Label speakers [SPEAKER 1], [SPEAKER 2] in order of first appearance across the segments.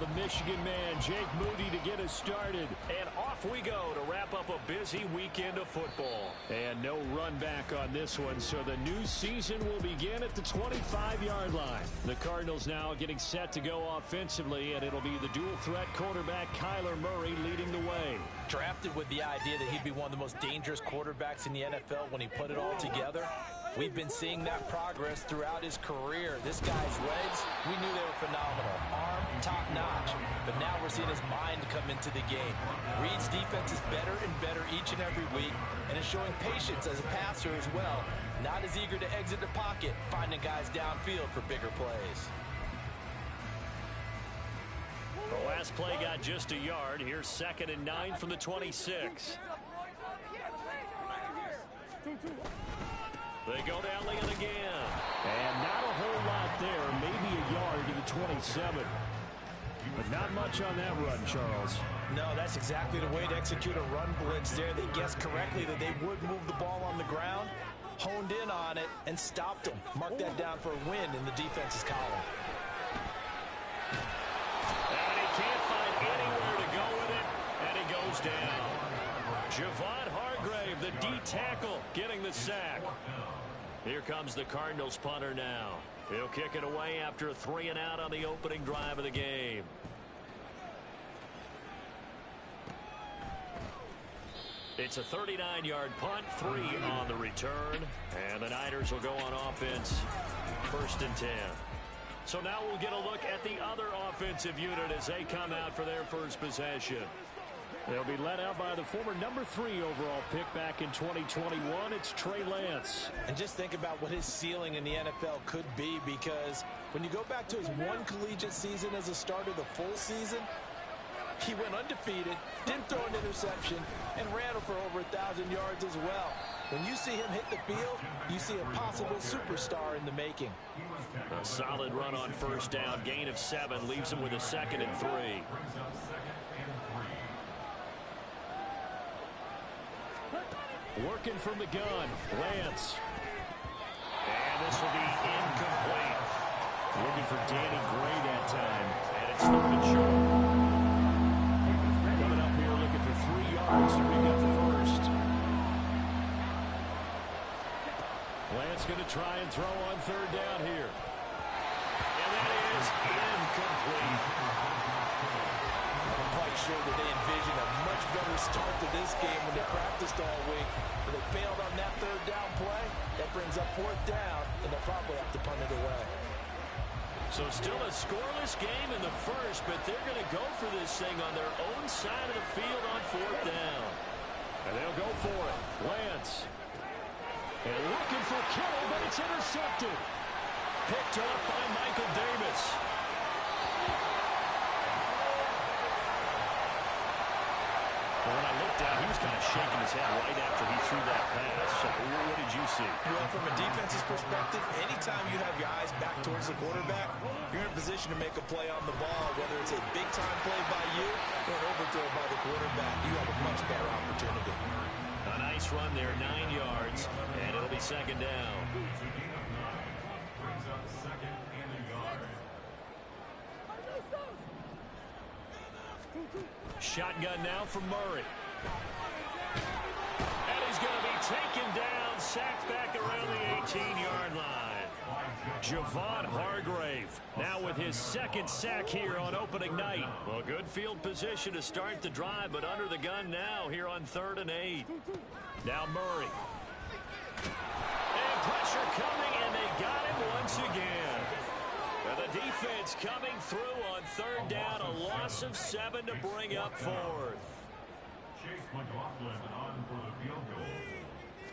[SPEAKER 1] the Michigan man, Jake Moody, to get us started. And off we go to wrap up a busy weekend of football. And no run back on this one, so the new season will begin at the 25-yard line. The Cardinals now getting set to go offensively, and it'll be the dual-threat quarterback Kyler Murray leading the way.
[SPEAKER 2] Drafted with the idea that he'd be one of the most dangerous quarterbacks in the NFL when he put it all together. We've been seeing that progress throughout his career. This guy's legs, we knew they were phenomenal. Arm, top-notch. But now we're seeing his mind come into the game. Reed's defense is better and better each and every week, and is showing patience as a passer as well. Not as eager to exit the pocket, finding guys downfield for bigger plays.
[SPEAKER 1] The last play got just a yard. Here's 2nd and 9 from the 26. They go down Leon again. And not a whole lot there. Maybe a yard to the 27. But not much on that run, Charles.
[SPEAKER 2] No, that's exactly the way to execute a run blitz there. They guessed correctly that they would move the ball on the ground, honed in on it, and stopped them. Mark that down for a win in the defense's column.
[SPEAKER 1] And he can't find anywhere to go with it, and he goes down. Javon Hargrave, the D tackle, getting the sack. Here comes the Cardinals punter now. He'll kick it away after a 3-and-out on the opening drive of the game. It's a 39-yard punt, 3 on the return, and the Niners will go on offense, 1st and 10. So now we'll get a look at the other offensive unit as they come out for their first possession. They'll be led out by the former number 3 overall pick back in 2021. It's Trey Lance.
[SPEAKER 2] And just think about what his ceiling in the NFL could be, because when you go back to his one collegiate season as a starter, the full season, he went undefeated, didn't throw an interception, and ran for over 1,000 yards as well. When you see him hit the field, you see a possible superstar in the making.
[SPEAKER 1] A solid run on 1st down, gain of 7, leaves him with a 2nd and 3. Working from the gun, Lance. And this will be incomplete. Looking for Danny Gray that time. And it's 3rd and short. Coming up here looking for 3 yards to pick up the first. Lance going to try and throw on 3rd down here. And that is incomplete.
[SPEAKER 2] I'm quite sure that they envisioned a much better start to this game when they practiced all week. But they failed on that 3rd down play. That brings up 4th down, and they'll probably have to punt it away.
[SPEAKER 1] So still a scoreless game in the first, but they're going to go for this thing on their own side of the field on 4th down. And they'll go for it. Lance. And looking for Kittle, but it's intercepted. Picked up by Michael Davis. When I looked down, he was kind of shaking his head right after he threw that pass. So what did you see?
[SPEAKER 2] Well, from a defense's perspective, anytime you have your eyes back towards the quarterback, you're in a position to make a play on the ball, whether it's a big-time play by you or an overthrow by the quarterback. You have a much better opportunity.
[SPEAKER 1] A nice run there, 9 yards, and it'll be 2nd down. Shotgun now from Murray. And he's going to be taken down, sacked back around the 18-yard line. Javon Hargrave now with his 2nd sack here on opening night. Well, good field position to start the drive, but under the gun now here on 3rd and 8. Now Murray. And pressure coming, and they got him once again. And the defense coming through on 3rd down, a loss of 7 to bring up 4th.
[SPEAKER 3] Chase McLaughlin on for the field goal.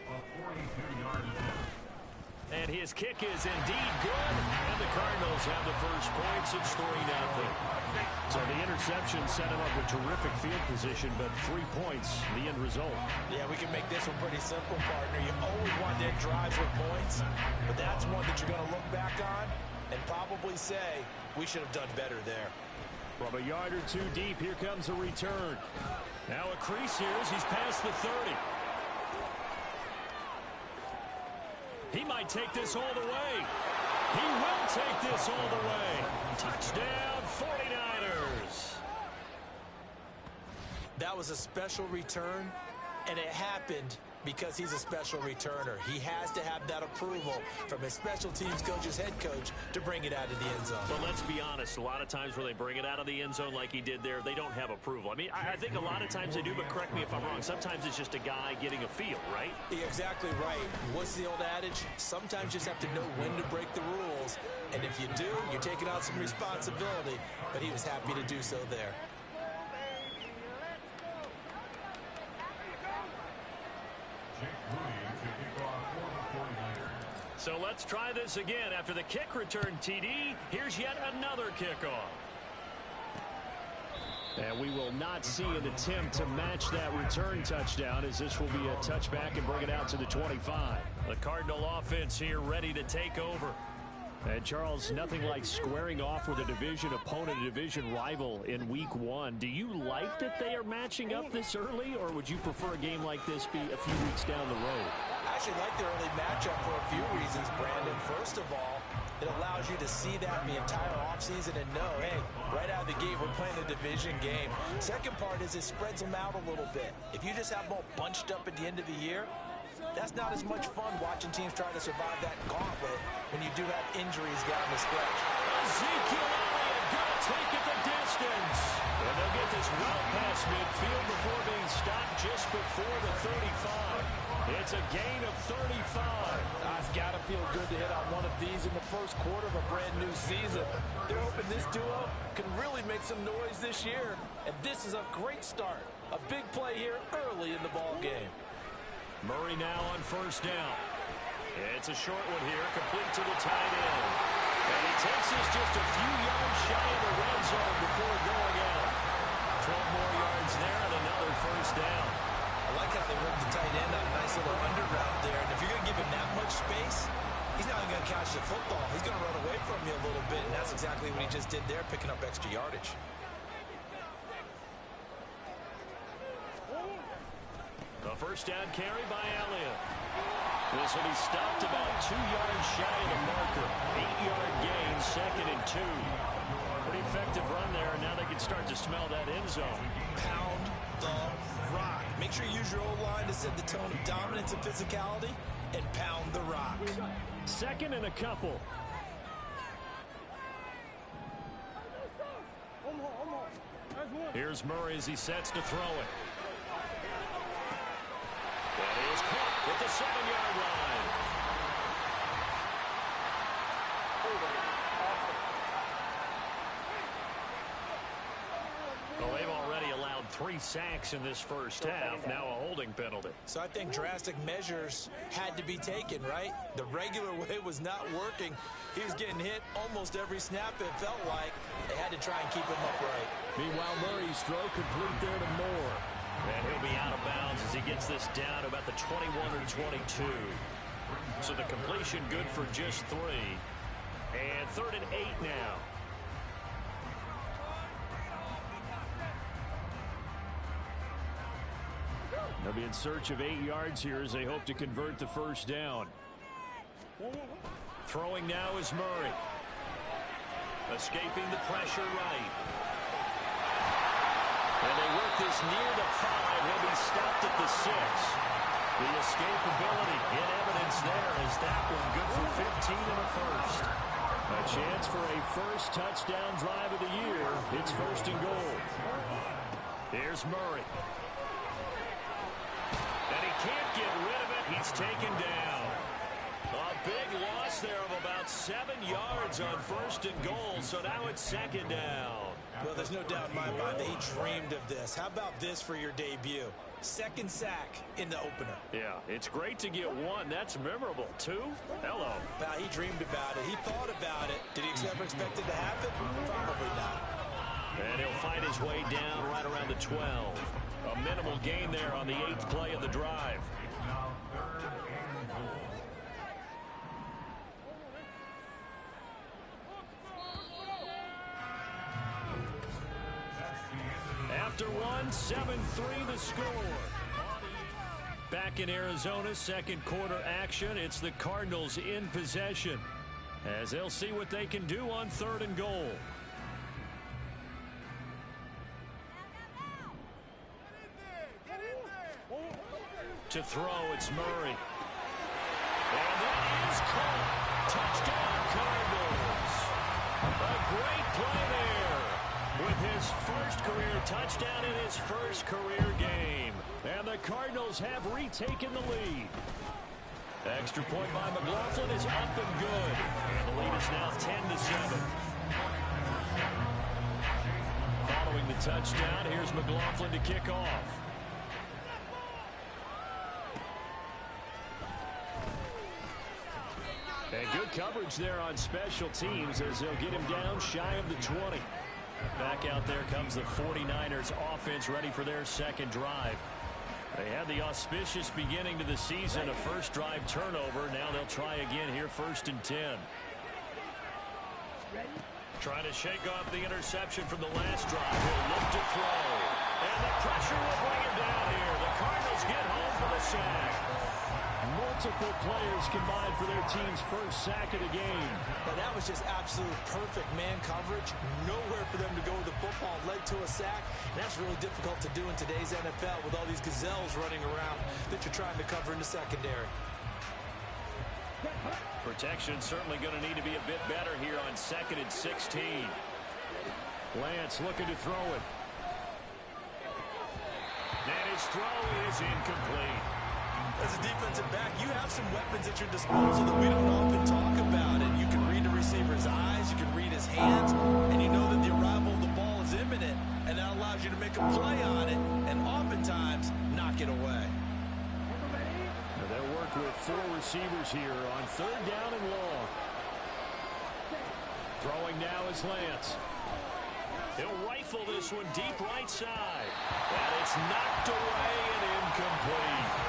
[SPEAKER 3] A 42-yard attempt.
[SPEAKER 1] And his kick is indeed good, and the Cardinals have the first points. It's 3-0. So the interception set him up with terrific field position, but 3 points, the end result.
[SPEAKER 2] Yeah, we can make this one pretty simple, partner. You always want to end drives with points, but that's one that you're going to look back on and probably say, we should have done better there.
[SPEAKER 1] From a yard or 2 deep, here comes a return. Now a crease here as he's past the 30. He might take this all the way. He will take this all the way. Touchdown, 49ers.
[SPEAKER 2] That was a special return, and it happened because he's a special returner. He has to have that approval from his special teams coach's head coach to bring it out of the end zone.
[SPEAKER 1] But let's be honest, a lot of times when they bring it out of the end zone like he did there, they don't have approval. I mean, I think a lot of times they do, but correct me if I'm wrong. Sometimes it's just a guy getting a feel, right?
[SPEAKER 2] You're exactly right. What's the old adage? Sometimes you just have to know when to break the rules. And if you do, you're taking on some responsibility. But he was happy to do so there.
[SPEAKER 1] So let's try this again. After the kick return TD, here's yet another kickoff. And we will not see an attempt to match that return touchdown, as this will be a touchback and bring it out to the 25. The Cardinal offense here ready to take over. And Charles, nothing like squaring off with a division opponent, a division rival in week 1. Do you like that they are matching up this early, or would you prefer a game like this be a few weeks down the road?
[SPEAKER 2] I actually like the early matchup for a few reasons, Brandon. First of all, it allows you to see that the entire offseason and know, hey, right out of the gate, we're playing a division game. Second part is it spreads them out a little bit. If you just have them all bunched up at the end of the year, that's not as much fun watching teams try to survive that gauntlet when you do have injuries down the stretch.
[SPEAKER 1] Ezekiel Elliott gonna take it the distance. And they'll get this well past midfield before being stopped just before the 35. It's a gain of 35.
[SPEAKER 2] It's got to feel good to hit on one of these in the first quarter of a brand new season. They're hoping this duo can really make some noise this year. And this is a great start. A big play here early in the ball game.
[SPEAKER 1] Murray now on first down. It's a short one here, complete to the tight end. And he takes us just a few yards shy of the red zone before going out. 12 more yards there and another first down.
[SPEAKER 2] I like how they work the tight end on a nice little under route there. And if you're going to give him that much space, he's not even going to catch the football. He's going to run away from you a little bit, and that's exactly what he just did there, picking up extra yardage.
[SPEAKER 1] The first down carry by Elliott. This will be stopped about 2 yards shy of the marker. 8-yard gain, 2nd and 2. Pretty effective run there, and now they can start to smell that end zone.
[SPEAKER 2] Pound the rock. Make sure you use your O-line to set the tone of dominance and physicality, and pound the rock.
[SPEAKER 1] 2nd and a couple. Here's Murray as he sets to throw it. And he is caught at the 7-yard line. Well, they've already allowed 3 sacks in this first half. Now a holding penalty.
[SPEAKER 2] So I think drastic measures had to be taken, right? The regular way was not working. He was getting hit almost every snap, it felt like. They had to try and keep him upright.
[SPEAKER 1] Meanwhile, Murray's throw complete there to Moore. And he'll be out of bounds as he gets this down to about the 21 or 22. So the completion good for just 3. And 3rd and 8 now. They'll be in search of 8 yards here as they hope to convert the first down. Throwing now is Murray. Escaping the pressure right. And they work this near the 5. He'll be stopped at the 6. The escapability in evidence there as that one good for 15 and a first. A chance for a first touchdown drive of the year. It's 1st and goal. Here's Murray. And he can't get rid of it. He's taken down. A big loss there of about 7 yards on 1st and goal. So now it's 2nd down.
[SPEAKER 2] Well, there's no doubt in my mind that he dreamed of this. How about this for your debut? 2nd sack in the opener.
[SPEAKER 1] Yeah, it's great to get 1. That's memorable. 2? Hello.
[SPEAKER 2] Now, he dreamed about it. He thought about it. Did he ever expect it to happen? Probably not.
[SPEAKER 1] And he'll find his way down right around the 12. A minimal gain there on the 8th play of the drive. After 1, 7-3 the score. Back in Arizona, 2nd quarter action. It's the Cardinals in possession. as they'll see what they can do on 3rd and goal. To throw, it's Murray. And that is caught. Touchdown, Cardinals. A great play there with his first career touchdown in his first career game. And the Cardinals have retaken the lead. Extra point by McLaughlin is up and good. And the lead is now 10-7. Following the touchdown, here's McLaughlin to kick off. And good coverage there on special teams as they'll get him down shy of the 20. Back out there comes the 49ers offense ready for their second drive. They had the auspicious beginning to the season, a first drive turnover. Now they'll try again here, 1st and 10. Trying to shake off the interception from the last drive. He'll look to throw. And the pressure will bring him down here. The Cardinals get home for the sack. Multiple players combined for their team's first sack of the game.
[SPEAKER 2] And that was just absolute perfect man coverage. Nowhere for them to go with the football, led to a sack. And that's really difficult to do in today's NFL with all these gazelles running around that you're trying to cover in the secondary.
[SPEAKER 1] Protection certainly going to need to be a bit better here on 2nd and 16. Lance looking to throw it. And his throw is incomplete.
[SPEAKER 2] As a defensive back, you have some weapons at your disposal that we don't often talk about. And you can read the receiver's eyes, you can read his hands, and you know that the arrival of the ball is imminent. And that allows you to make a play on it, and oftentimes knock it away.
[SPEAKER 1] Now they'll work with 4 receivers here on 3rd down and long. Throwing now is Lance. He'll rifle this one deep right side. And it's knocked away and incomplete.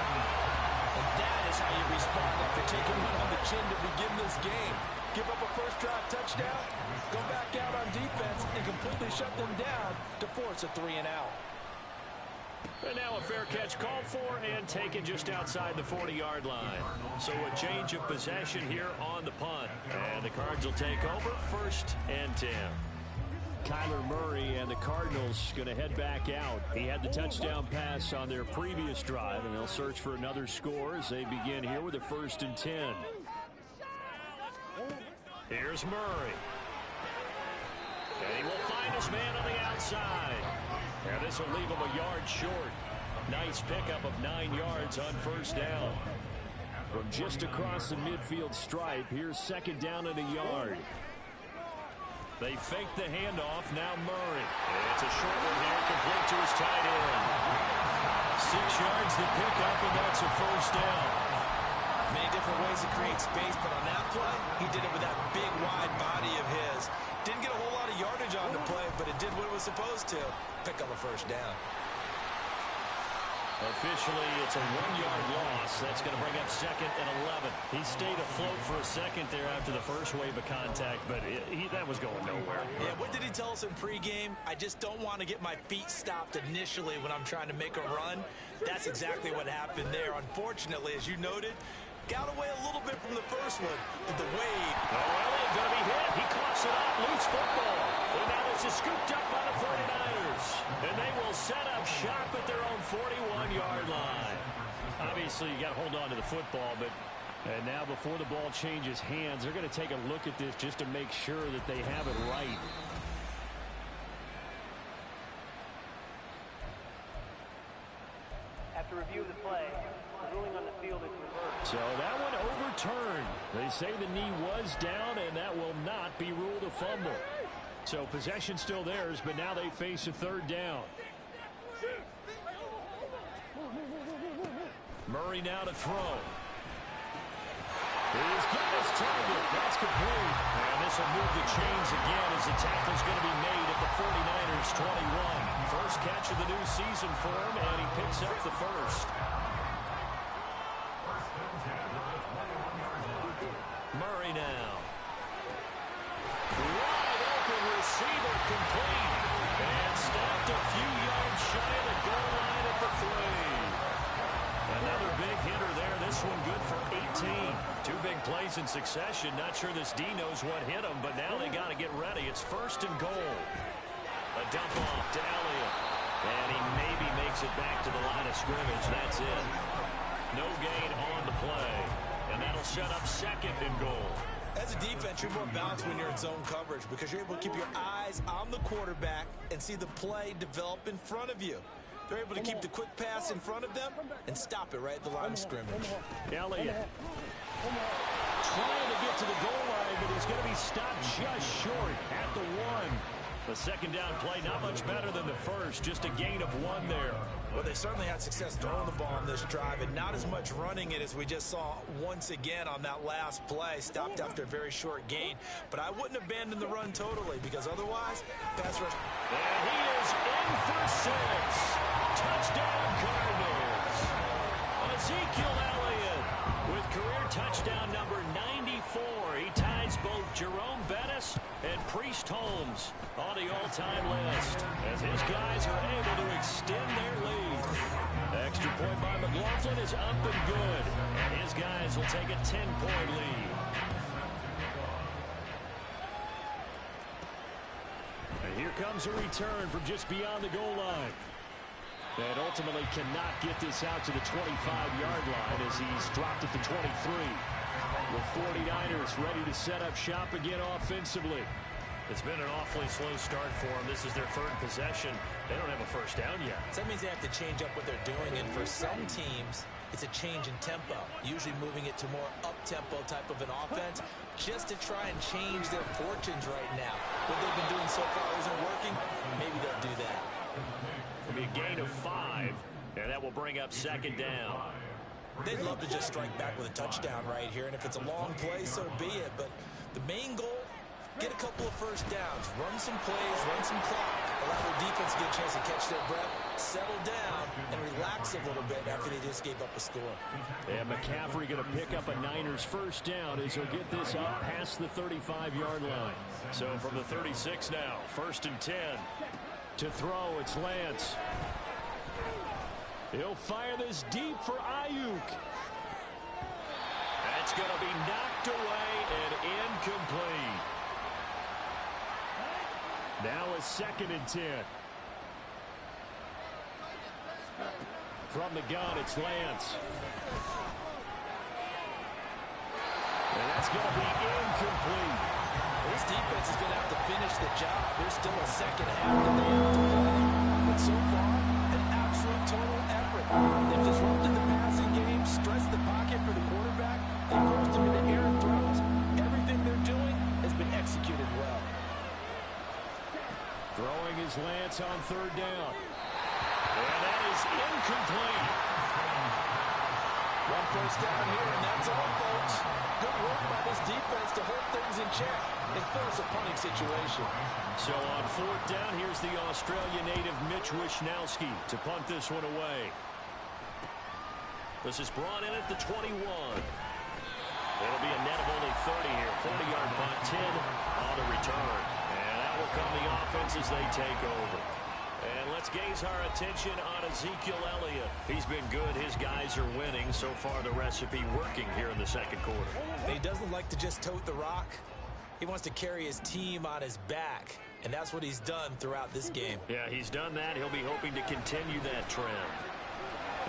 [SPEAKER 2] And that is how you respond after taking one on the chin to begin this game. Give up a first drive touchdown, go back out on defense, and completely shut them down to force a 3-and-out.
[SPEAKER 1] And now a fair catch called for and taken just outside the 40-yard line. So a change of possession here on the punt. And the Cards will take over, 1st and 10. Kyler Murray and the Cardinals going to head back out. He had the touchdown pass on their previous drive, and they'll search for another score as they begin here with a 1st and 10. Here's Murray. And he will find his man on the outside. And this will leave him a yard short. Nice pickup of 9 yards on 1st down. From just across the midfield stripe, here's 2nd down and a yard. They fake the handoff. Now Murray. It's a short one here, complete to his tight end. 6 yards the pickup, and that's a 1st down.
[SPEAKER 2] Many different ways to create space, but on that play, he did it with that big, wide body of his. Didn't get a whole lot of yardage on the play, but it did what it was supposed to. Pick up a 1st down.
[SPEAKER 1] Officially, it's a 1-yard loss. That's going to bring up 2nd and 11. He stayed afloat for a second there after the first wave of contact, but that was going nowhere.
[SPEAKER 2] Yeah, what did he tell us in pregame? I just don't want to get my feet stopped initially when I'm trying to make a run. That's exactly what happened there. Unfortunately, as you noted, got away a little bit from the first one, but the wave.
[SPEAKER 1] Oh, Elliott going to be hit. He coughs it up, loose football. And now this is scooped up by the 49ers. And they will set up shop at their own 41-yard line. Obviously, you got to hold on to the football, but and now before the ball changes hands, they're going to take a look at this just to make sure that they have it right.
[SPEAKER 4] After review of the play, the ruling on the field is reversed.
[SPEAKER 1] So that one overturned. They say the knee was down, and that will not be ruled a fumble. So possession still theirs, but now they face a 3rd down. Murray now to throw. He's got his target. That's complete. And this will move the chains again as the tackle's going to be made at the 49ers 21. First catch of the new season for him, and he picks up the 1st. Murray now. Wide open receiver complete. And stopped a few yards shy of the goal line at the 3. Another big hitter there. This one good for 18. 2 big plays in succession. Not sure this D knows what hit him, but now they got to get ready. It's 1st and goal. A dump off to Elliott. And he maybe makes it back to the line of scrimmage. That's it. No gain on the play. And that'll set up 2nd and goal.
[SPEAKER 2] As a defense, you're more balanced when you're in zone coverage because you're able to keep your eyes on the quarterback and see the play develop in front of you. They're able to keep the quick pass in front of them and stop it right at the line of scrimmage.
[SPEAKER 1] Elliott trying to get to the goal line, but he's going to be stopped just short at the 1. The 2nd down play, not much better than the first, just a gain of 1 there.
[SPEAKER 2] Well, they certainly had success throwing the ball on this drive and not as much running it as we just saw once again on that last play. Stopped after a very short gain. But I wouldn't abandon the run totally because otherwise, pass rush.
[SPEAKER 1] And he is in for 6. Touchdown, Cardinals. Ezekiel Elliott with career touchdown number 94. He ties both Jerome Bettis and Priest Holmes on the all-time list as his guys are able to extend their lead. Extra point by McLaughlin is up and good, and his guys will take a 10-point lead. And here comes a return from just beyond the goal line. And ultimately cannot get this out to the 25-yard line as he's dropped at the 23. The 49ers ready to set up shop again offensively. It's been an awfully slow start for them. This is their 3rd possession. They don't have a first down yet.
[SPEAKER 2] So that means they have to change up what they're doing, and for some teams, it's a change in tempo, usually moving it to more up-tempo type of an offense just to try and change their fortunes right now. What they've been doing so far isn't working. Maybe they'll do that.
[SPEAKER 1] It'll be a gain of 5, and that will bring up 2nd down.
[SPEAKER 2] They'd love to just strike back with a touchdown right here, and if it's a long play, so be it. But the main goal, get a couple of first downs, run some plays, run some clock, allow their defense to get a chance to catch their breath, settle down, and relax a little bit after they just gave up a score.
[SPEAKER 1] And McCaffrey going to pick up a Niners first down as he'll get this up past the 35-yard line. So from the 36 now, 1st and 10. To throw, it's Lance. He'll fire this deep for Ayuk. That's going to be knocked away and incomplete. Now a 2nd and 10. From the gun, it's Lance. And that's going to be incomplete.
[SPEAKER 2] This defense is going to have to finish the job. There's still a 2nd half that they have to play. But so far, an absolute total effort. They've disrupted the passing game, stressed the pocket for the quarterback. They forced him into errant throws. Everything they're doing has been executed well.
[SPEAKER 1] Throwing is Lance on 3rd down. And that is incomplete.
[SPEAKER 2] One first down here, and that's all, folks. Good work by this defense to hold things in check and force a punting situation.
[SPEAKER 1] So on 4th down, here's the Australia native Mitch Wishnowsky to punt this one away. This is brought in at the 21. It'll be a net of only 30 here. 40-yard punt, 10 on the return. And that will come the offense as they take over. And let's gaze our attention on Ezekiel Elliott. He's been good. His guys are winning. So far, the recipe working here in the 2nd quarter.
[SPEAKER 2] He doesn't like to just tote the rock. He wants to carry his team on his back. And that's what he's done throughout this game.
[SPEAKER 1] Yeah, he's done that. He'll be hoping to continue that trend.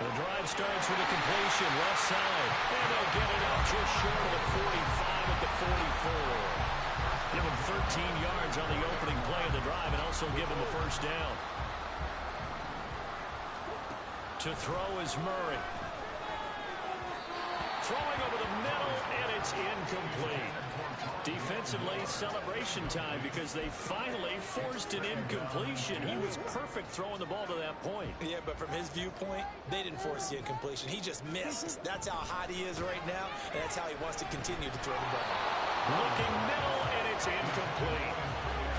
[SPEAKER 1] The drive starts with a completion, left side. And they'll get it up just short of the 45 at the 44. Give him 13 yards on the opening play of the drive and also give him a first down. To throw is Murray. Throwing over the middle, and it's incomplete. Defensively, celebration time because they finally forced an incompletion. He was perfect throwing the ball to that point.
[SPEAKER 2] Yeah, but from his viewpoint, they didn't force the incompletion. He just missed. That's how hot he is right now, and that's how he wants to continue to throw the ball.
[SPEAKER 1] Looking middle, and it's incomplete.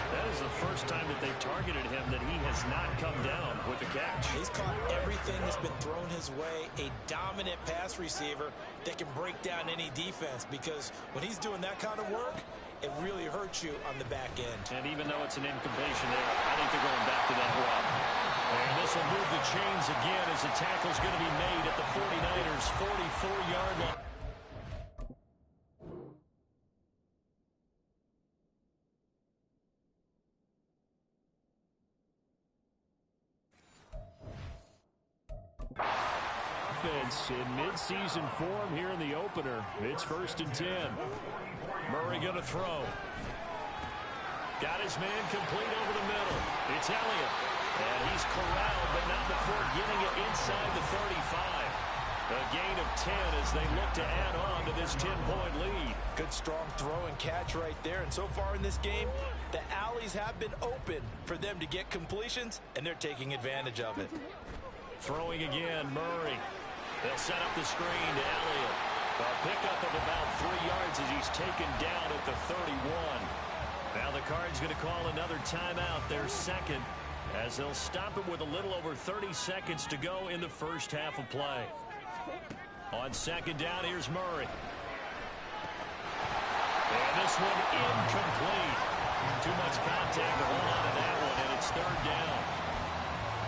[SPEAKER 1] That is the first time that they've targeted him that he has not come down with the catch.
[SPEAKER 2] He's caught everything that's been thrown his way. A dominant pass receiver that can break down any defense because when he's doing that kind of work, it really hurts you on the back end.
[SPEAKER 1] And even though it's an incompletion there, I think they're going back to that route. And this will move the chains again as the tackle's going to be made at the 49ers' 44-yard line. offense in midseason form here in the opener. It's 1st and 10. Murray going to throw. Got his man complete over the middle. It's Elliott. And he's corralled, but not before getting it inside the 35. A gain of 10 as they look to add on to this 10-point lead.
[SPEAKER 2] Good strong throw and catch right there. And so far in this game, the alleys have been open for them to get completions, and they're taking advantage of it.
[SPEAKER 1] Throwing again, Murray. They'll set up the screen to Elliott. A pickup of about 3 yards as he's taken down at the 31. Now the Cards going to call another timeout, their second, as they'll stop it with a little over 30 seconds to go in the first half of play. On 2nd down, here's Murray. And this one incomplete. Too much contact to hold on to that one, and it's 3rd down.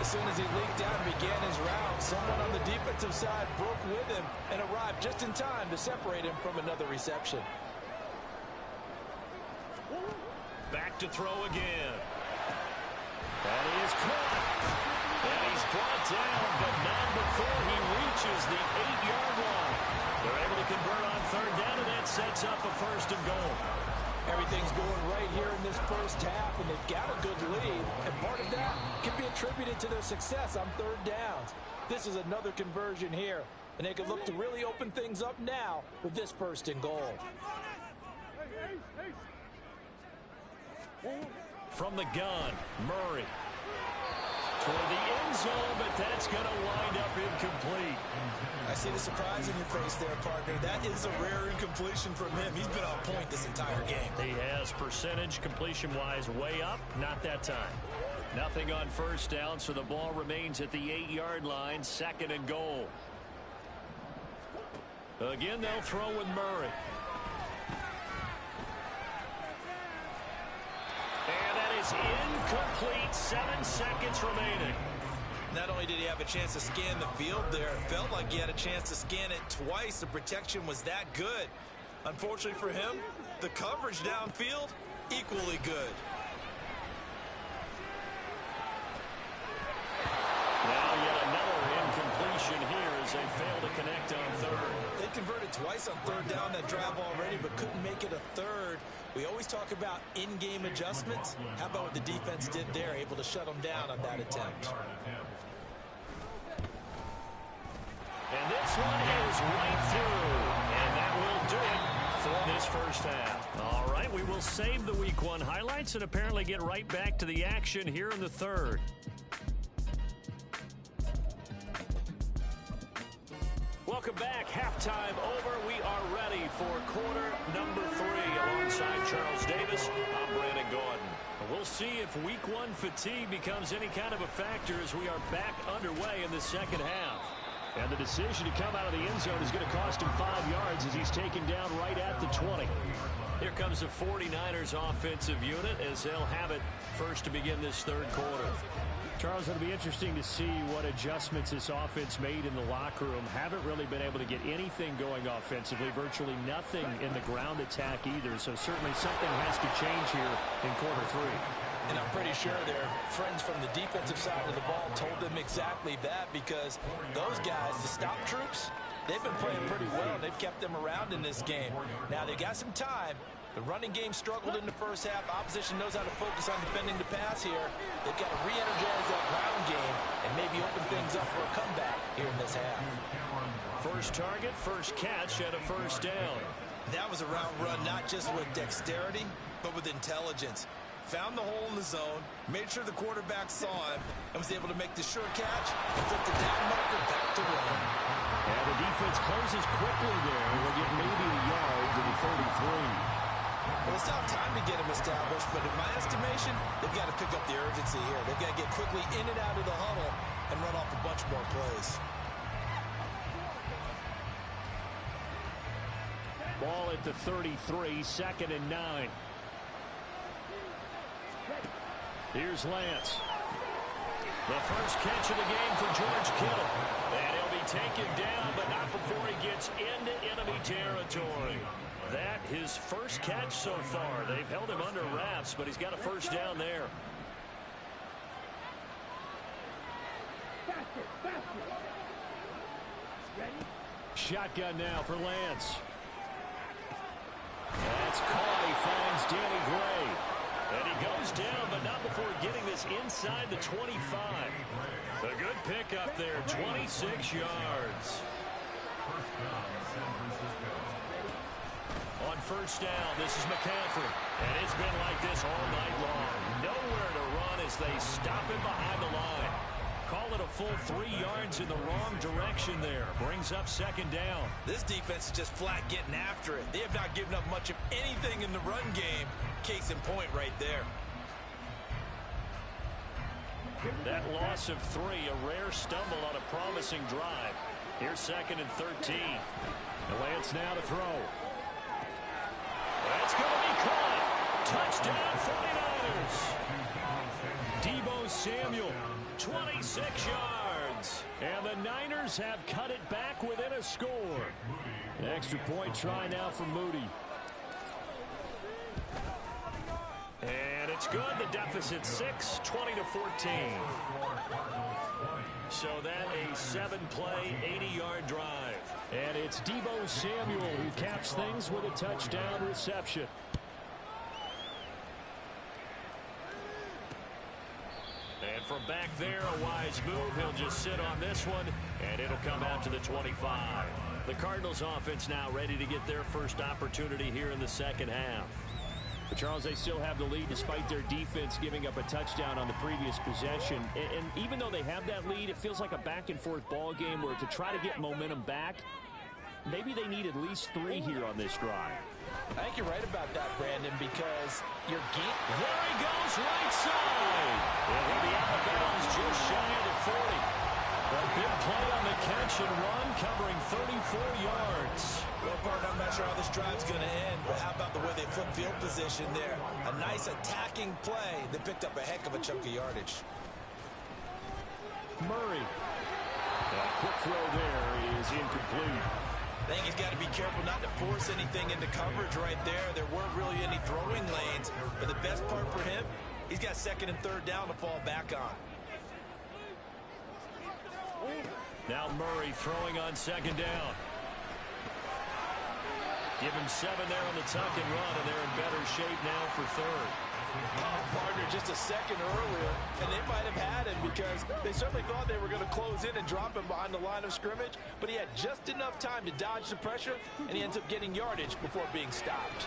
[SPEAKER 2] As soon as he leaked out and began his route, someone on the defensive side broke with him and arrived just in time to separate him from another reception.
[SPEAKER 1] Back to throw again. And he is caught. And he's brought down, but not before he reaches the 8-yard line. They're able to convert on 3rd down, and that sets up a 1st and goal.
[SPEAKER 2] Everything's going right here in this first half, and they've got a good lead. And part of that can be attributed to their success on 3rd downs. This is another conversion here, and they can look to really open things up now with this 1st and goal.
[SPEAKER 1] From the gun, Murray. Toward the end zone, but that's going to wind up incomplete.
[SPEAKER 2] I see the surprise in your face there, partner. That is a rare incompletion from him. He's been on point this entire game.
[SPEAKER 1] He has percentage completion-wise way up, not that time. Nothing on 1st down, so the ball remains at the 8-yard line, 2nd and goal. Again, they'll throw with Murray. And that is incomplete. 7 seconds remaining.
[SPEAKER 2] Not only did he have a chance to scan the field there, it felt like he had a chance to scan it twice. The protection was that good. Unfortunately for him, the coverage downfield, equally good.
[SPEAKER 1] Now yet another incompletion here as they fail to connect on 3rd.
[SPEAKER 2] They converted twice on 3rd down that drive already, but couldn't make it a 3rd. We always talk about in-game adjustments. How about what the defense did there, able to shut them down on that attempt.
[SPEAKER 1] And this one is right through. And that will do it for this first half. All right, we will save the Week 1 highlights and apparently get right back to the action here in the 3rd. Welcome back. Halftime over. We are ready for quarter number 3. Alongside Charles Davis, I'm Brandon Gordon. We'll see if Week 1 fatigue becomes any kind of a factor as we are back underway in the second half. And the decision to come out of the end zone is going to cost him 5 yards as he's taken down right at the 20. Here comes the 49ers offensive unit as they'll have it first to begin this 3rd quarter. Charles, it'll be interesting to see what adjustments this offense made in the locker room. Haven't really been able to get anything going offensively, virtually nothing in the ground attack either. So certainly something has to change here in quarter 3.
[SPEAKER 2] And I'm pretty sure their friends from the defensive side of the ball told them exactly that, because those guys, the stop troops, they've been playing pretty well. They've kept them around in this game. Now they got some time. The running game struggled in the first half. Opposition knows how to focus on defending the pass here. They've got to re-energize that ground game and maybe open things up for a comeback here in this half.
[SPEAKER 1] First target, first catch, and a 1st down.
[SPEAKER 2] That was a route run not just with dexterity, but with intelligence. Found the hole in the zone, made sure the quarterback saw him, and was able to make the sure catch and flip the down marker back to run.
[SPEAKER 1] And the defense closes quickly there. They'll get maybe a yard to the 33.
[SPEAKER 2] Well, it's not time to get him established, but in my estimation, they've got to pick up the urgency here. They've got to get quickly in and out of the huddle and run off a bunch more plays.
[SPEAKER 1] Ball at the 33, 2nd and 9. Here's Lance. The first catch of the game for George Kittle. And he'll be taken down, but not before he gets into enemy territory. That his first catch so far. They've held him under wraps, but he's got a 1st down there. shotgun now for Lance. That's caught. He finds Danny Gray. And he goes down, but not before getting this inside the 25. A good pickup there, 26 yards. On first down, this is McCaffrey. And it's been like this all night long. Nowhere to run as they stop him behind the line. Call it a full 3 yards in the wrong direction there. Brings up second down.
[SPEAKER 2] This defense is just flat getting after it. They have not given up much of anything in the run game. Case in point right there.
[SPEAKER 1] That loss of 3, a rare stumble on a promising drive. Here's second and 13. And Lance now to throw. That's going to be caught. Touchdown 49ers. Deebo Samuel, 26 yards. And the Niners have cut it back within a score. An extra point try now for Moody. And it's good. The deficit 6, 20-14. So that a 7-play, 80-yard drive. And it's Deebo Samuel who caps things with a touchdown reception. And from back there, a wise move. He'll just sit on this one, and it'll come out to the 25. The Cardinals offense now ready to get their first opportunity here in the second half. But Charles, they still have the lead despite their defense giving up a touchdown on the previous possession. And even though they have that lead, it feels like a back-and-forth ball game where to try to get momentum back, maybe they need at least 3 here on this drive.
[SPEAKER 2] I think you're right about that, Brandon, because your game...
[SPEAKER 1] There he goes, right side. And he'll be out of bounds just shy of the 40. A big play on the catch and run, covering 34 yards.
[SPEAKER 2] Well, partner, I'm not sure how this drive's going to end, but how about the way they flip field position there? A nice attacking play that picked up a heck of a chunk of yardage.
[SPEAKER 1] Murray. A quick throw there is incomplete.
[SPEAKER 2] I think he's got to be careful not to force anything into coverage right there. There weren't really any throwing lanes, but the best part for him, he's got second and third down to fall back on.
[SPEAKER 1] Now Murray throwing on second down. Give him 7 there on the tuck and run, and they're in better shape now for third.
[SPEAKER 2] Partner just a second earlier, and they might have had him because they certainly thought they were going to close in and drop him behind the line of scrimmage, but he had just enough time to dodge the pressure, and he ends up getting yardage before being stopped.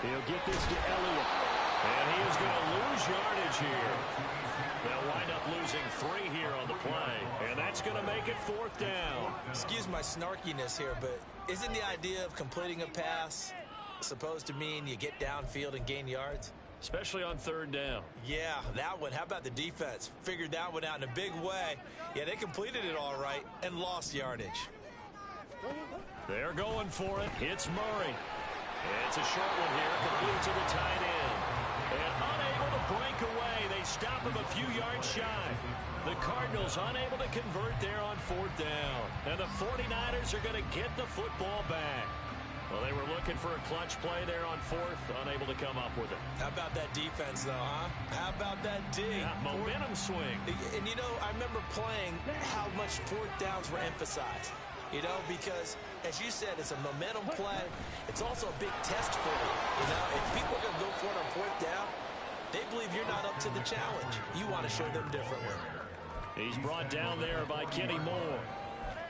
[SPEAKER 1] He'll get this to Elliott, and he is going to lose yardage here. They'll wind up losing 3 here on the play, and that's going to make it fourth down.
[SPEAKER 2] Excuse my snarkiness here, but isn't the idea of completing a pass supposed to mean you get downfield and gain yards?
[SPEAKER 1] Especially on third down.
[SPEAKER 2] Yeah, that one. How about the defense? Figured that one out in a big way. Yeah, they completed it all right and lost yardage.
[SPEAKER 1] They're going for it. Hits Murray. It's a short one here. Complete to the tight end. And unable to break away. They stop him a few yards shy. The Cardinals unable to convert there on fourth down. And the 49ers are going to get the football back. Well, they were looking for a clutch play there on fourth, unable to come up with it.
[SPEAKER 2] How about that defense, though, huh? How about that D?
[SPEAKER 1] Yeah, momentum swing.
[SPEAKER 2] And, you know, I remember playing how much fourth downs were emphasized. You know, because, as you said, it's a momentum play. It's also a big test for you. You know, if people are going to go for it on fourth down, they believe you're not up to the challenge. You want to show them differently.
[SPEAKER 1] He's brought down there by Kenny Moore.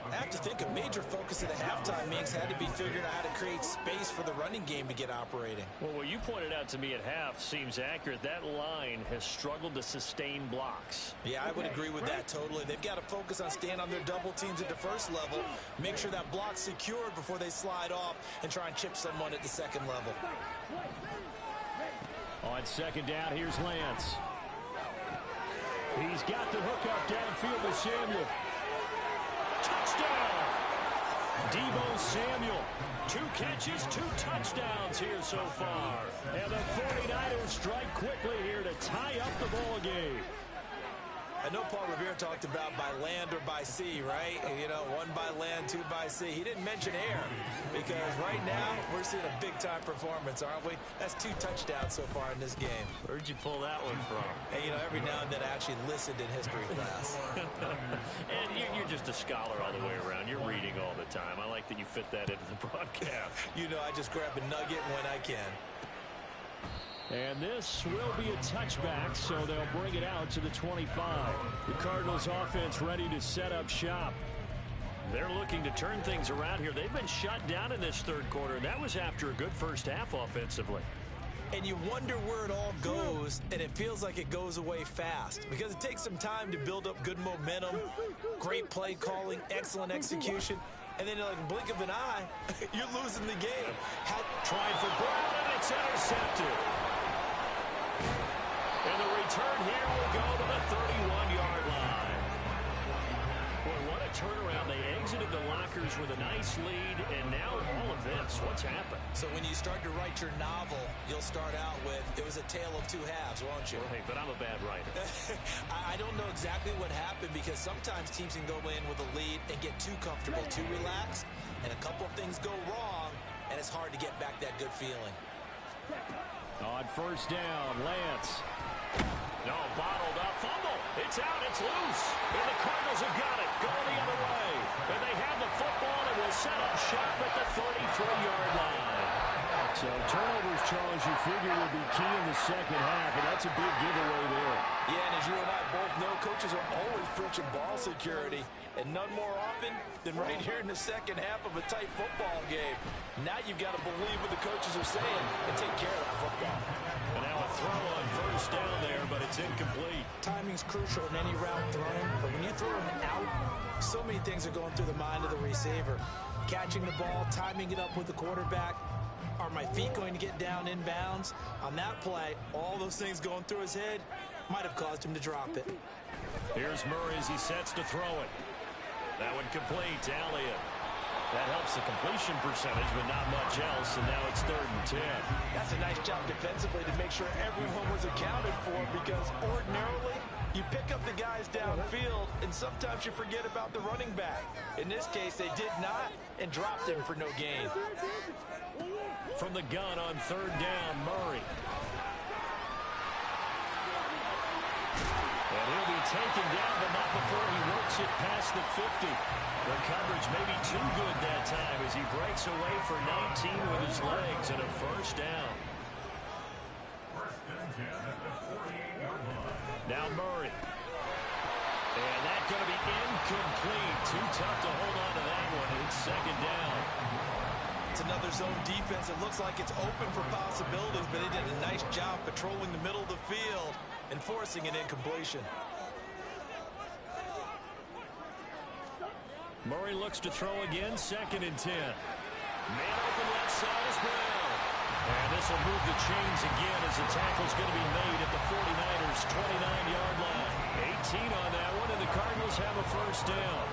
[SPEAKER 2] I have to think a major focus of the halftime meetings had to be figuring out how to create space for the running game to get operating.
[SPEAKER 1] Well, what you pointed out to me at half seems accurate. That line has struggled to sustain blocks.
[SPEAKER 2] Yeah, I would agree with that totally. They've got to focus on staying on their double teams at the first level, make sure that block's secured before they slide off and try and chip someone at the second level.
[SPEAKER 1] On second down, here's Lance. He's got the hook up downfield with Samuel. Touchdown! Deebo Samuel. 2 catches, 2 touchdowns here so far. And the 49ers strike quickly here to tie up the ball game.
[SPEAKER 2] I know Paul Revere talked about by land or by sea, right? You know, 1 by land, 2 by sea. He didn't mention air because right now we're seeing a big-time performance, aren't we? That's 2 touchdowns so far in this game.
[SPEAKER 1] Where'd you pull that one from?
[SPEAKER 2] And, you know, every now and then I actually listened in history class.
[SPEAKER 1] And you're just a scholar all the way around. You're reading all the time. I like that you fit that into the broadcast.
[SPEAKER 2] You know, I just grab a nugget when I can.
[SPEAKER 5] And this will be a touchback, so they'll bring it out to the 25. The Cardinals offense ready to set up shop.
[SPEAKER 1] They're looking to turn things around here. They've been shut down in this third quarter. That was after a good first half offensively.
[SPEAKER 2] And you wonder where it all goes, and it feels like it goes away fast because it takes some time to build up good momentum, great play calling, excellent execution, and then like a blink of an eye, you're losing the game.
[SPEAKER 1] Trying for Brown, and it's intercepted. And the return here will go to the 31-yard line. Boy, what a turnaround. They exited the lockers with a nice lead, and now all of this. What's happened?
[SPEAKER 2] So when you start to write your novel, you'll start out with, it was a tale of 2 halves, won't you?
[SPEAKER 1] Well, hey, but I'm a bad writer.
[SPEAKER 2] I don't know exactly what happened because sometimes teams can go in with a lead and get too comfortable, too relaxed, and a couple of things go wrong, and it's hard to get back that good feeling.
[SPEAKER 5] On first down, Lance.
[SPEAKER 1] No, bottled up, fumble. It's out, it's loose. And the Cardinals have got it, going the other way. And they have the football and will set up shop at the 33-yard line.
[SPEAKER 5] So turnovers, Charles, you figure will be key in the second half, and that's a big giveaway there.
[SPEAKER 2] Yeah, and as you and I both know, coaches are always preaching ball security, and none more often than right here in the second half of a tight football game. Now you've got to believe what the coaches are saying and take care of the football.
[SPEAKER 1] And now a throw on first down there, but it's incomplete.
[SPEAKER 2] Timing's crucial in any route thrown, but when you throw them out, so many things are going through the mind of the receiver. Catching the ball, timing it up with the quarterback. Are my feet going to get down inbounds? On that play, all those things going through his head might have caused him to drop it.
[SPEAKER 1] Here's Murray as he sets to throw it. That one complete to Elliott. That helps the completion percentage, but not much else, and now it's 3rd and 10.
[SPEAKER 2] That's a nice job defensively to make sure everyone was accounted for because ordinarily you pick up the guys downfield, and sometimes you forget about the running back. In this case, they did not and dropped him for no gain.
[SPEAKER 1] From the gun on 3rd down, Murray. And he'll be taken down, but not before he works it past the 50. The coverage may be too good that time as he breaks away for 19 with his legs and a first down. Now Murray. And that's going to be incomplete. Too tough to hold on to that one. It's 2nd down.
[SPEAKER 2] It's another zone defense. It looks like it's open for possibilities, but they did a nice job patrolling the middle of the field and forcing an incompletion.
[SPEAKER 1] Murray looks to throw again, 2nd and 10. Man open left side is Brown. And this will move the chains again as the tackle's going to be made at the 49ers' 29-yard line. 18 on that one, and the Cardinals have a first down.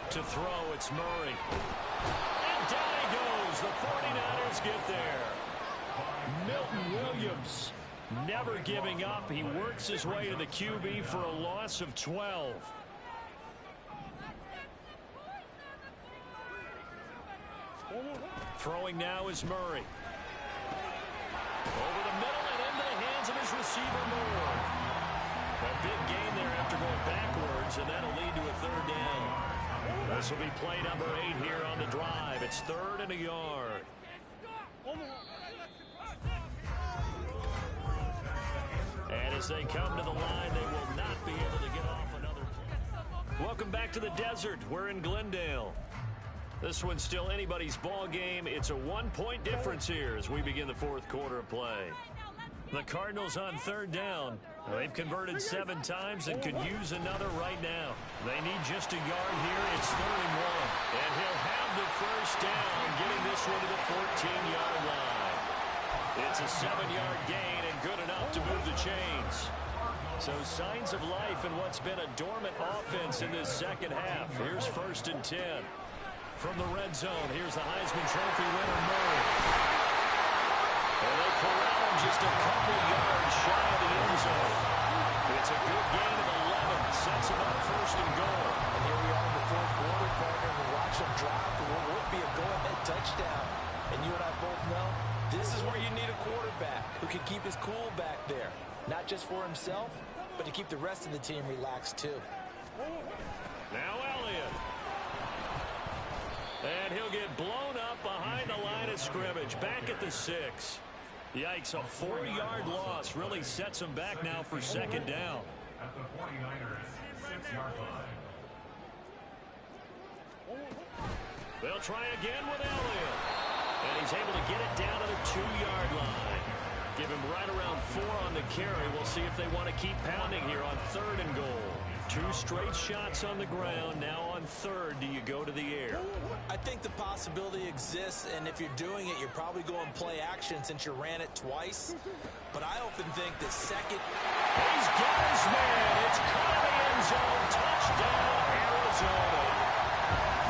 [SPEAKER 1] To throw, it's Murray. And down he goes. The 49ers get there. Milton Williams never giving up. He works his way to the QB for a loss of 12. Throwing now is Murray. Over the middle and into the hands of his receiver, Moore. A big gain there after going backwards, and that'll lead to a 3rd down. This will be play number 8 here on the drive. It's 3rd and a yard. And as they come to the line, they will not be able to get off another play. Welcome back to the desert. We're in Glendale. This one's still anybody's ball game. It's a 1-point difference here as we begin the 4th quarter of play. The Cardinals on 3rd down. They've converted 7 times and could use another right now. They need just a yard here. It's 3rd and 1. And he'll have the first down, getting this one to the 14-yard line. It's a 7-yard gain and good enough to move the chains. So signs of life in what's been a dormant offense in this second half. Here's 1st and 10. From the red zone, here's the Heisman Trophy winner, Murray. And they corral him just a couple yards shy of the end zone. It's a good gain of 11. Sets him up first and goal.
[SPEAKER 2] And here we are in the fourth quarter, partner, and we watch them drop for what would be a go-ahead touchdown. And you and I both know this is where you need a quarterback who can keep his cool back there. Not just for himself, but to keep the rest of the team relaxed too.
[SPEAKER 1] Now Elliott. And he'll get blown up behind the line of scrimmage. Back at the 6. Yikes, a 4-yard loss really sets him back now for second down.
[SPEAKER 3] At the 49ers 6-yard line.
[SPEAKER 1] They'll try again with Elliott. And he's able to get it down to the 2-yard line. Give him right around 4 on the carry. We'll see if they want to keep pounding here on 3rd and goal. 2 straight shots on the ground. Now on 3rd, do you go to the air?
[SPEAKER 2] I think the possibility exists, and if you're doing it, you're probably going play action since you ran it twice. But I often think that second...
[SPEAKER 1] He's got his man. It's caught in the end zone. Touchdown, Arizona.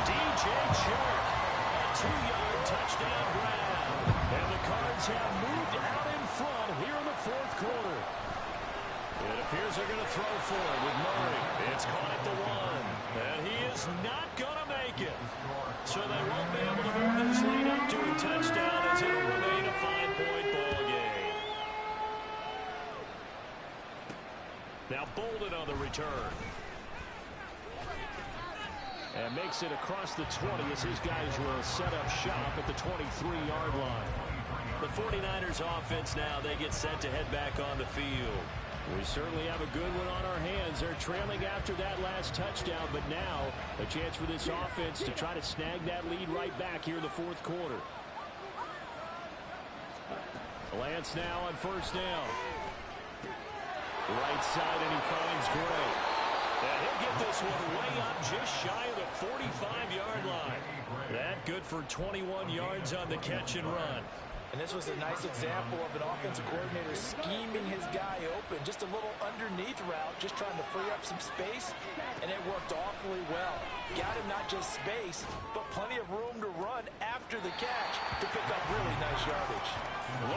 [SPEAKER 1] DJ Chark, a 2-yard touchdown grab. And the Cards have moved out in front here in the 4th quarter. It appears they're going to throw for it with Murray. It's caught at the 1. And he is not going to make it. So they won't be able to move this lead up to a touchdown as it will remain a 5-point ball game. Now Bolden on the return.
[SPEAKER 5] And makes it across the 20 as his guys will set up shop at the 23-yard line.
[SPEAKER 1] The 49ers offense now, they get set to head back on the field.
[SPEAKER 5] We certainly have a good one on our hands. They're trailing after that last touchdown, but now a chance for this offense to try to snag that lead right back here in the 4th quarter. Lance now on 1st down. Right side, and he finds Gray.
[SPEAKER 1] And he'll get this one way up just shy of the 45-yard line. That good for 21 yards on the catch and run.
[SPEAKER 2] And this was a nice example of an offensive coordinator scheming his guy open. Just a little underneath route, just trying to free up some space, and it worked awfully well. Got him not just space, but plenty of room to run after the catch to pick up really nice yardage.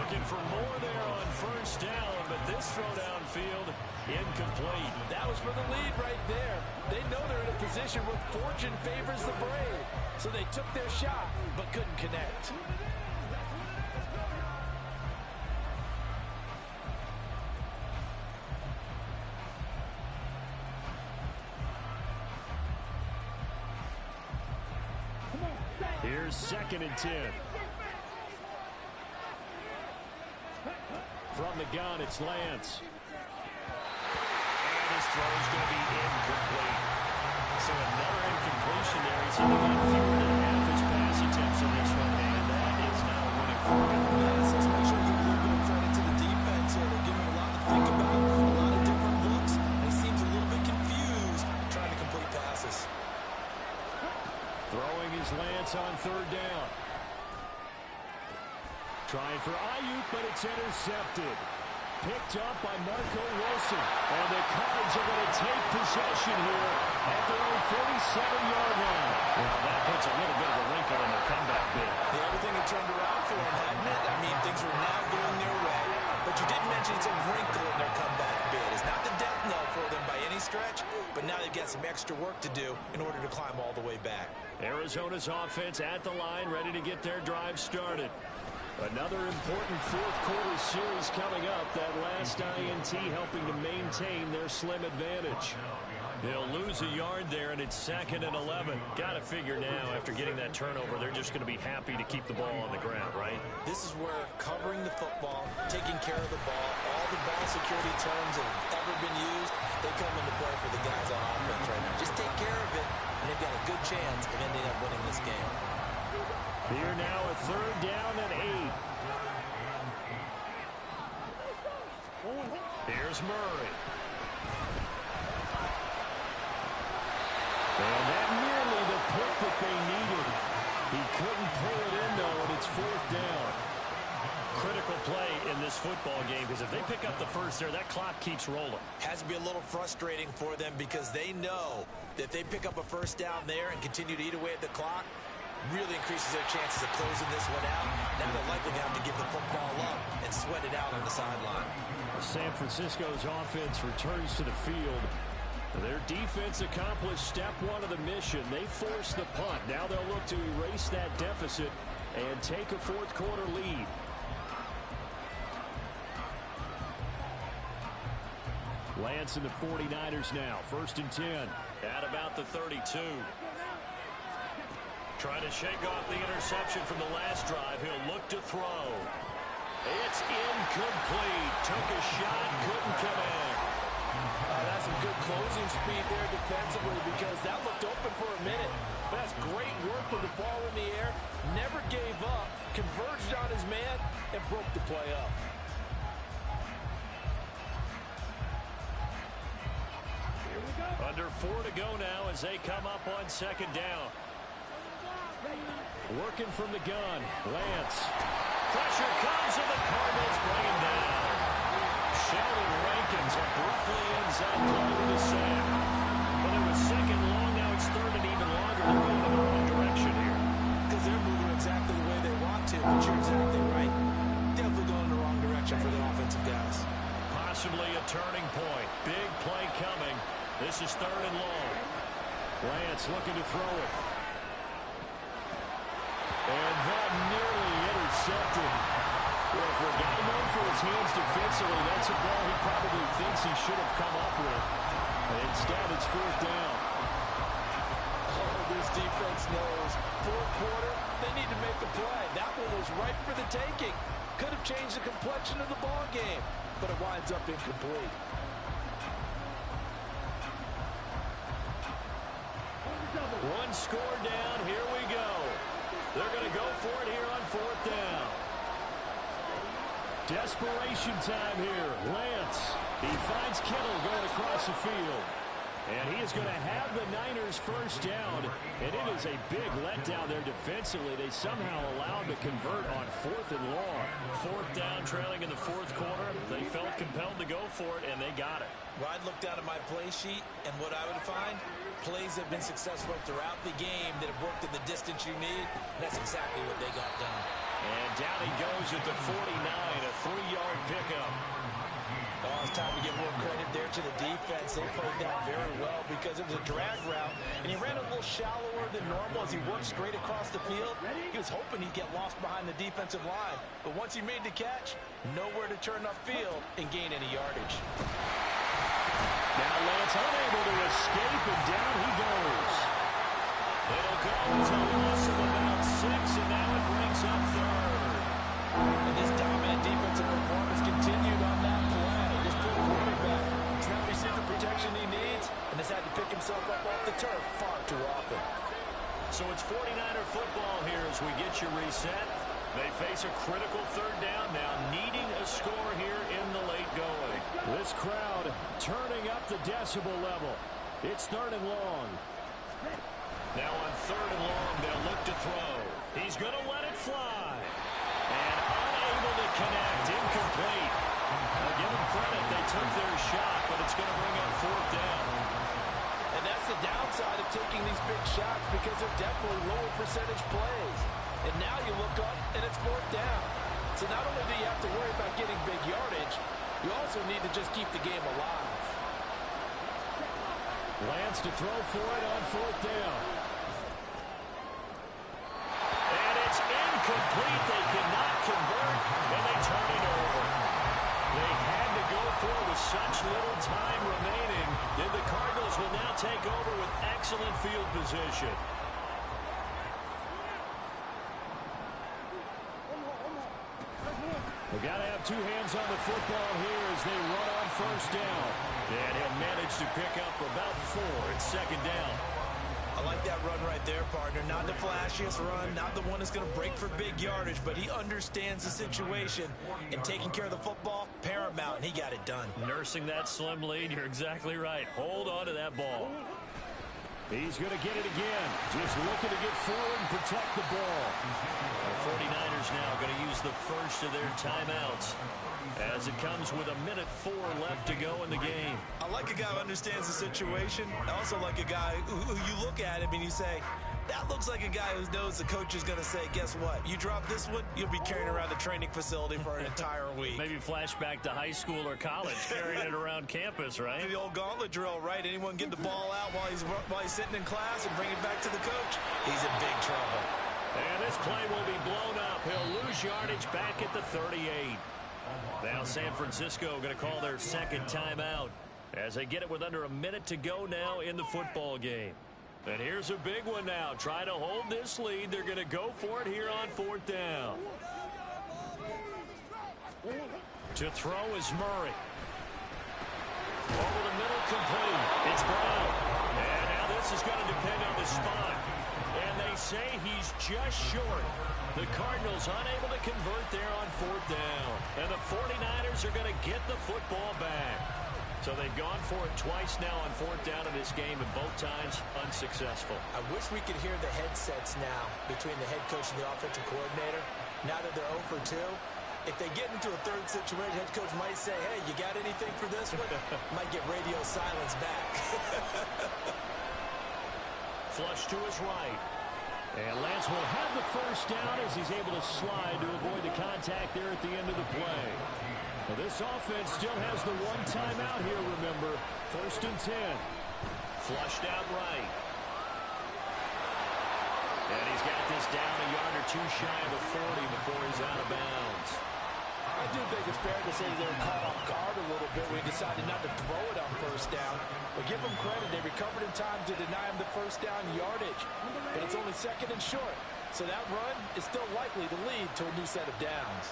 [SPEAKER 1] Looking for more there on 1st down, but this throw downfield incomplete.
[SPEAKER 2] That was for the lead right there. They know they're in a position where fortune favors the brave, so they took their shot, but couldn't connect.
[SPEAKER 5] Here's 2nd and 10. From the gun, it's Lance.
[SPEAKER 1] And his throw is going to be incomplete. So another incompletion there. He's only got fewer than half his pass attempts in this one, and that is not a winning formula.
[SPEAKER 2] Yes, let's make sure we give a little bit of credit to the defense here. They're giving him a lot to think about, a lot of different looks, and he seems a little bit confused trying to complete passes.
[SPEAKER 5] Throwing his Lance on 3rd down. Trying for Ayuk, but it's intercepted. Picked up by Marco Wilson. And the Cards are going to take possession here at their own 47-yard line.
[SPEAKER 1] Well, that puts a little bit of a wrinkle in their comeback bid.
[SPEAKER 2] Yeah, everything had turned around for him, hadn't it? I mean, things were now going their way. But you did mention it's a wrinkle in their comeback bid. It's not the death knell for them by any stretch, but now they've got some extra work to do in order to climb all the way back.
[SPEAKER 1] Arizona's offense at the line, ready to get their drive started.
[SPEAKER 5] Another important 4th quarter series coming up. That last INT helping to maintain their slim advantage.
[SPEAKER 1] They'll lose a yard there, and it's 2nd and 11. Got to figure now, after getting that turnover, they're just going to be happy to keep the ball on the ground, right?
[SPEAKER 2] This is where covering the football, taking care of the ball, all the ball security terms that have ever been used, they come into play for the guys on offense right now. Just take care of it, and they've got a good chance of ending up winning this game.
[SPEAKER 5] Here now a 3rd down and 8.
[SPEAKER 1] Here's Murray.
[SPEAKER 5] And that nearly the pick that they needed. He couldn't pull it in, though, and it's 4th down.
[SPEAKER 1] Critical play in this football game, because if they pick up the first there, that clock keeps rolling.
[SPEAKER 2] Has to be a little frustrating for them because they know that if they pick up a 1st down there and continue to eat away at the clock, really increases their chances of closing this one out. Now they're likely going to have to give the football up and sweat it out on the sideline.
[SPEAKER 5] San Francisco's offense returns to the field. Their defense accomplished step one of the mission. They forced the punt. Now they'll look to erase that deficit and take a fourth quarter lead. Lance and the 49ers now. 1st and 10.
[SPEAKER 1] At about the 32. Trying to shake off the interception from the last drive. He'll look to throw. It's incomplete. Took a shot, couldn't connect.
[SPEAKER 2] That's some good closing speed there defensively because that looked open for a minute. But that's great work with the ball in the air. Never gave up. Converged on his man and broke the play up.
[SPEAKER 1] Under 4 to go now as they come up on 2nd down.
[SPEAKER 5] Working from the gun. Lance.
[SPEAKER 1] Pressure comes and the Cardinals bring him down. Sheldon Rankins abruptly ends up playing the sack. Well, it was 2nd long. Now it's 3rd and even longer. They're going in the wrong direction here.
[SPEAKER 2] Because they're moving exactly the way they want to. But you're exactly right. Definitely going in the wrong direction for the offensive guys.
[SPEAKER 1] Possibly a turning point. Big play coming. This is 3rd and long.
[SPEAKER 5] Lance looking to throw it. And that nearly intercepted. Well, for a guy known for his hands defensively, that's a ball he probably thinks he should have come up with. And instead, it's 4th down.
[SPEAKER 2] Oh, this defense knows. 4th quarter, they need to make the play. That one was ripe for the taking. Could have changed the complexion of the ball game, but it winds up incomplete.
[SPEAKER 1] One score down. Here we go. They're going to go for it here on 4th down.
[SPEAKER 5] Desperation time here. Lance. He finds Kittle going across the field. And he is going to have the Niners first down. And it is a big letdown there defensively. They somehow allowed to convert on 4th and long.
[SPEAKER 1] 4th down, trailing in the 4th quarter. They felt compelled to go for it, and they got it.
[SPEAKER 2] Well, I'd look down at my play sheet, and what I would find, plays have been successful throughout the game that have worked in the distance you need. That's exactly what they got done.
[SPEAKER 1] And down he goes at the 49, a 3-yard pickup.
[SPEAKER 2] Oh, it's time to give more credit there to the defense. They played that very well because it was a drag route, and he ran a little shallower than normal as he worked straight across the field. He was hoping he'd get lost behind the defensive line, but once he made the catch, nowhere to turn upfield and gain any yardage.
[SPEAKER 5] Now Lance unable to escape, and down he goes.
[SPEAKER 1] It'll go to a loss of about 6, and now it brings up 3rd.
[SPEAKER 2] And this dominant defensive performance continued on that play. This poor quarterback has not received the protection he needs and has had to pick himself up off the turf far too often.
[SPEAKER 1] So it's 49er football here as we get you reset. They face a critical 3rd down now, needing a score here in the late going.
[SPEAKER 5] This crowd turning up the decibel level. It's 3rd and long.
[SPEAKER 1] Now on 3rd and long, they'll look to throw. He's going to let it fly. And unable to connect, incomplete. I'll give them credit, they took their shot, but it's going to bring up 4th down.
[SPEAKER 2] And that's the downside of taking these big shots because they're definitely lower percentage plays. And now you look up, and it's 4th down. So not only do you have to worry about getting big yardage, you also need to just keep the game alive.
[SPEAKER 5] Lance to throw for it on 4th down.
[SPEAKER 1] And it's incomplete. They cannot convert, and they turn it over. They had to go for it with such little time remaining. And the Cardinals will now take over with excellent field position.
[SPEAKER 5] We've got to have 2 hands on the football here as they run on 1st down.
[SPEAKER 1] And he'll manage to pick up about 4. It's 2nd down.
[SPEAKER 2] I like that run right there, partner. Not the flashiest run, not the one that's going to break for big yardage, but he understands the situation, and taking care of the football, paramount, and he got it done.
[SPEAKER 1] Nursing that slim lead, you're exactly right. Hold on to that ball.
[SPEAKER 5] He's going to get it again. Just looking to get forward and protect the ball.
[SPEAKER 1] The 49ers now going to use the first of their timeouts as it comes with 1:04 left to go in the game.
[SPEAKER 2] I like a guy who understands the situation. I also like a guy who you look at him and you say, That looks like a guy who knows the coach is going to say, guess what? You drop this one, you'll be carrying around the training facility for an entire week.
[SPEAKER 1] Maybe flashback to high school or college, carrying it around campus, right?
[SPEAKER 2] The old gauntlet drill, right? Anyone get the ball out while he's sitting in class and bring it back to the coach? He's in big trouble.
[SPEAKER 1] And this play will be blown up. He'll lose yardage back at the 38. Now San Francisco going to call their second timeout as they get it with under a minute to go now in the football game. And here's a big one now. Trying to hold this lead. They're going to go for it here on fourth down. To throw is Murray. Over the middle, complete. It's Brown. And now this is going to depend on the spot. And they say he's just short. The Cardinals unable to convert there on fourth down. And the 49ers are going to get the football back. So they've gone for it twice now on fourth down in this game, and both times unsuccessful.
[SPEAKER 2] I wish we could hear the headsets now between the head coach and the offensive coordinator. Now that they're 0 for 2, if they get into a third situation, head coach might say, hey, you got anything for this one? Might get radio silence back.
[SPEAKER 1] Flush to his right. And Lance will have the first down as he's able to slide to avoid the contact there at the end of the play. Well, this offense still has the one timeout here, remember. First and 10. Flushed out right. And he's got this down a yard or two shy of the 40 before he's out of bounds.
[SPEAKER 2] I do think it's fair to say they were caught off guard a little bit when he decided not to throw it on first down. But give them credit. They recovered in time to deny him the first down yardage. But it's only second and short. So that run is still likely to lead to a new set of downs.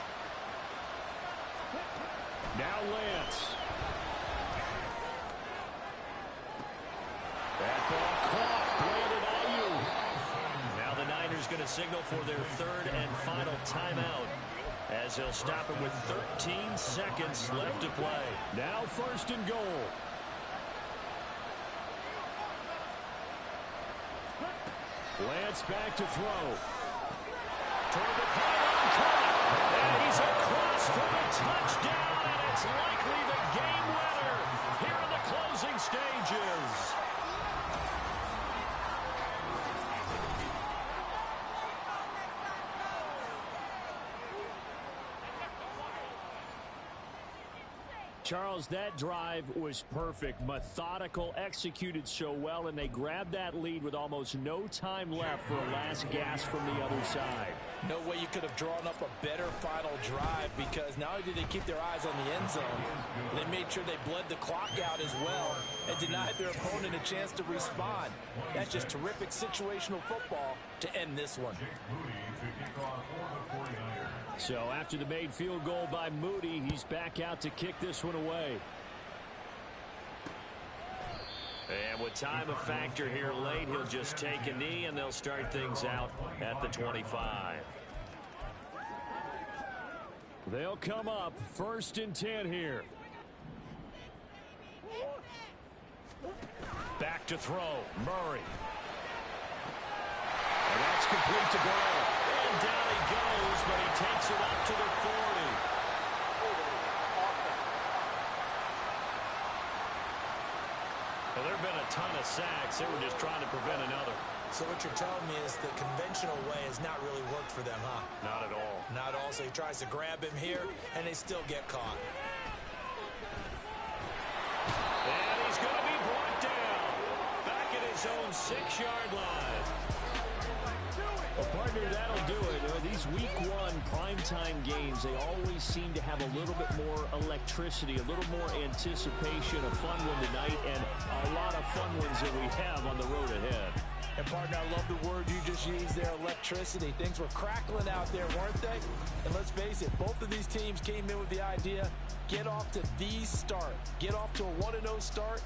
[SPEAKER 5] Now Lance. That ball caught. Brandon Ayuk.
[SPEAKER 1] Now the Niners going to signal for their third and final timeout, as they'll stop him with 13 seconds left to play.
[SPEAKER 5] Now first and goal. Lance back to throw. Toward the pylon, caught. And he's across for a touchdown, and it's likely the game winner here in the closing stages. Charles, that drive was perfect, methodical, executed so well, and they grabbed that lead with almost no time left for a last gasp from the other side.
[SPEAKER 2] No way you could have drawn up a better final drive, because not only did they keep their eyes on the end zone, they made sure they bled the clock out as well and denied their opponent a chance to respond. That's just terrific situational football to end this one.
[SPEAKER 5] So after the made field goal by Moody, he's back out to kick this one away.
[SPEAKER 1] And with time a factor here late, he'll just take a knee, and they'll start things out at the 25.
[SPEAKER 5] They'll come up first and 10 here.
[SPEAKER 1] Back to throw, Murray.
[SPEAKER 5] And that's complete to Brown.
[SPEAKER 1] And down he goes, but he takes it up to the 40. Well, there have been a ton of sacks. They were just trying to prevent another.
[SPEAKER 2] So what you're telling me is the conventional way has not really worked for them, huh?
[SPEAKER 1] Not at all.
[SPEAKER 2] Not at all. So he tries to grab him here, and they still get caught.
[SPEAKER 1] And he's going to be brought down. Back at his own 6-yard line.
[SPEAKER 5] Well, partner, that'll do it. These week one primetime games, they always seem to have a little bit more electricity, a little more anticipation, a fun one tonight, and a lot of fun ones that we have on the road ahead.
[SPEAKER 2] And, partner, I love the word you just used there, electricity. Things were crackling out there, weren't they? And let's face it, both of these teams came in with the idea, get off to the start. Get off to a 1-0 start.